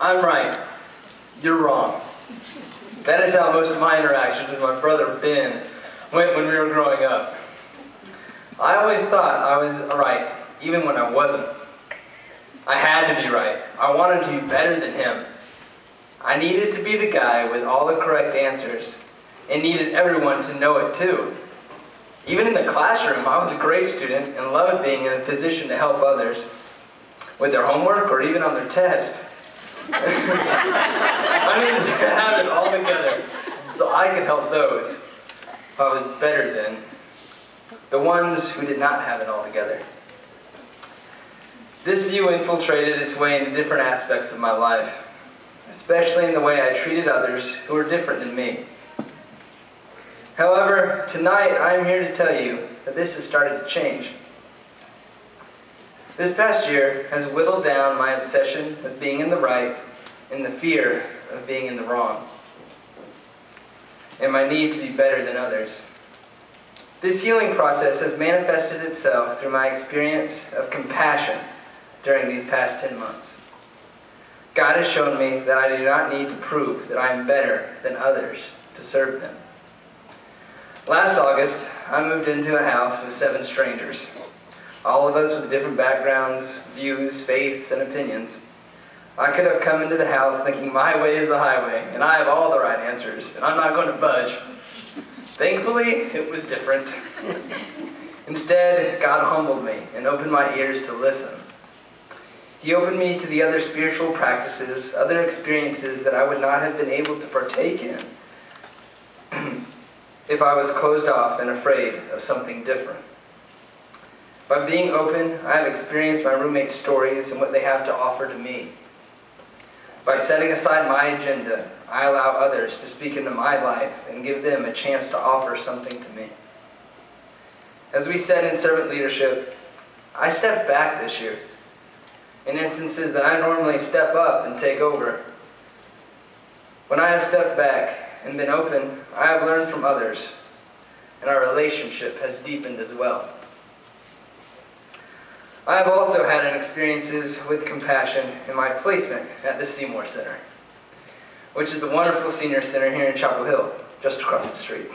I'm right. You're wrong. That is how most of my interactions with my brother Ben went when we were growing up. I always thought I was right, even when I wasn't. I had to be right. I wanted to be better than him. I needed to be the guy with all the correct answers, and needed everyone to know it too. Even in the classroom, I was a great student and loved being in a position to help others with their homework or even on their test. I needed to have it all together so I could help those who I was better than, the ones who did not have it all together. This view infiltrated its way into different aspects of my life, especially in the way I treated others who were different than me. However, tonight I am here to tell you that this has started to change. This past year has whittled down my obsession with being in the right and the fear of being in the wrong, and my need to be better than others. This healing process has manifested itself through my experience of compassion during these past 10 months. God has shown me that I do not need to prove that I am better than others to serve them. Last August, I moved into a house with 7 strangers, all of us with different backgrounds, views, faiths, and opinions. I could have come into the house thinking my way is the highway, and I have all the right answers, and I'm not going to budge. Thankfully, it was different. Instead, God humbled me and opened my ears to listen. He opened me to the other spiritual practices, other experiences that I would not have been able to partake in if I was closed off and afraid of something different. By being open, I have experienced my roommates' stories and what they have to offer to me. By setting aside my agenda, I allow others to speak into my life and give them a chance to offer something to me. As we said in servant leadership, I stepped back this year in instances that I normally step up and take over. When I have stepped back and been open, I have learned from others, and our relationship has deepened as well. I have also had experiences with compassion in my placement at the Seymour Center, which is the wonderful senior center here in Chapel Hill, just across the street.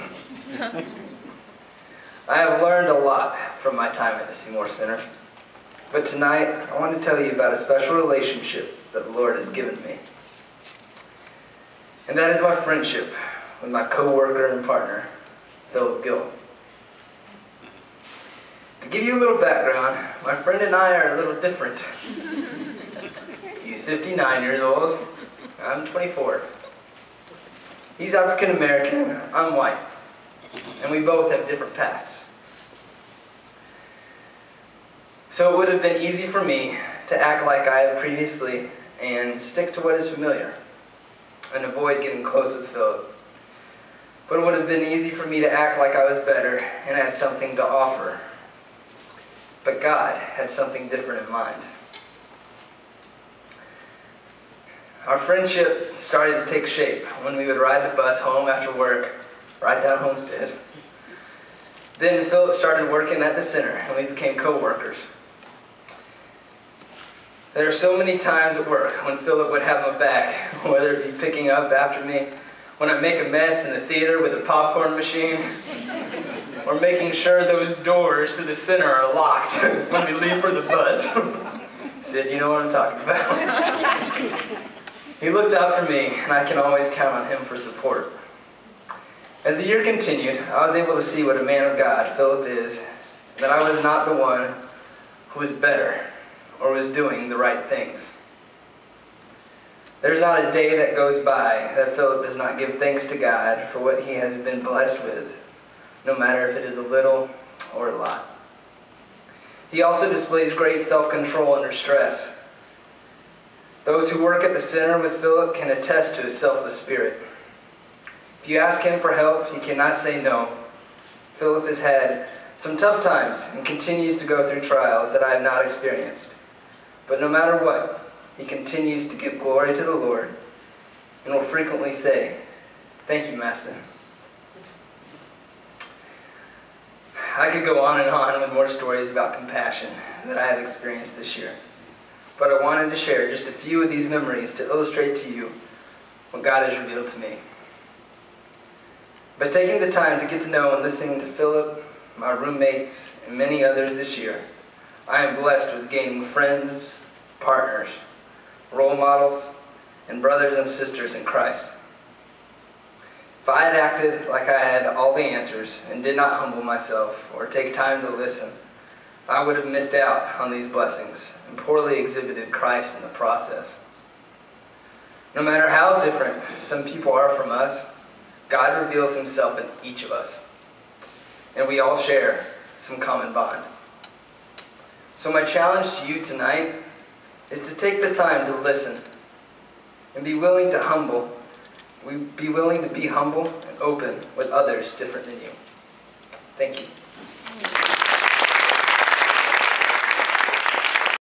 I have learned a lot from my time at the Seymour Center, but tonight I want to tell you about a special relationship that the Lord has given me. And that is my friendship with my co-worker and partner, Philip Gill. To give you a little background, my friend and I are a little different. He's 59 years old, I'm 24. He's African American, I'm white, and we both have different pasts. So it would have been easy for me to act like I had previously and stick to what is familiar and avoid getting close with Philip. But it would have been easy for me to act like I was better and had something to offer. But God had something different in mind. Our friendship started to take shape when we would ride the bus home after work, right down Homestead. Then Philip started working at the center, and we became co-workers. There are so many times at work when Philip would have my back, whether it be picking up after me, when I make a mess in the theater with a popcorn machine, or making sure those doors to the center are locked when we leave for the bus. Sid, you know what I'm talking about. He looks out for me, and I can always count on him for support. As the year continued, I was able to see what a man of God Philip is, and that I was not the one who was better or was doing the right things. There's not a day that goes by that Philip does not give thanks to God for what he has been blessed with, no matter if it is a little or a lot. He also displays great self-control under stress. Those who work at the center with Philip can attest to his selfless spirit. If you ask him for help, he cannot say no. Philip has had some tough times and continues to go through trials that I have not experienced. But no matter what, he continues to give glory to the Lord and will frequently say, "Thank you, Master." I could go on and on with more stories about compassion that I have experienced this year. but I wanted to share just a few of these memories to illustrate to you what God has revealed to me. By taking the time to get to know and listening to Philip, my roommates, and many others this year, I am blessed with gaining friends, partners, role models, and brothers and sisters in Christ. If I had acted like I had all the answers and did not humble myself or take time to listen, I would have missed out on these blessings and poorly exhibited Christ in the process. No matter how different some people are from us, God reveals himself in each of us, and we all share some common bond. So my challenge to you tonight is to take the time to listen and be willing to be humble and open with others different than you. Thank you.